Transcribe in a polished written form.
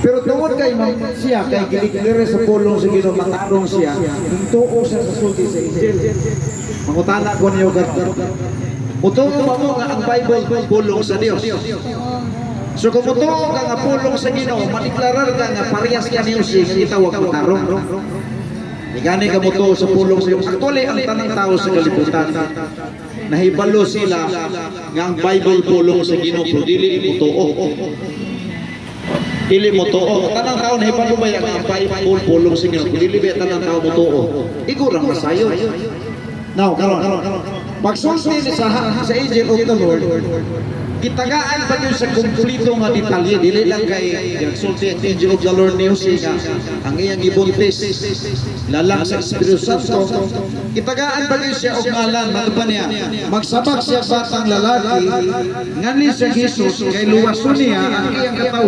Pero tungod kay siya, kay giliglir sa pulong sa Ginoo, matarong siya, hintuo siya sa sulti sa Injil. Mangutana ko niyo gadto. Mutuo ba mo nga ang Bible pulong sa Dios? So kung mutuo ka nga pulong sa Ginoo, maniklarar ka nga parehas ka niyo siya, gitawag matarong. Igani ka mutuo sa pulong sa Dios. Actually, ang tanang tao sa kalibutan, nahibalo sila nga ang Bible pulong sa Ginoo, pero dili mutuo. Dili mutuo. Tanang tao nahibalo ba yang ang Bible pulong sa Ginoo, dili ba tanang tao mutuo? Igurang masayo. Now, karon. Pagsulti sa Angel of the Lord, gitagaan pa yun sa kumplito nga detalye, dili lang kay sulti ang Angel of the Lord niyo siya ang iyang ibuntis lalang sa Espiritu Santo. Gitagaan pa yun siya og ngalan, mataba niya magsabak siya batang lalaki nganli sa Jesus kay luwason niya ang iyang katawan.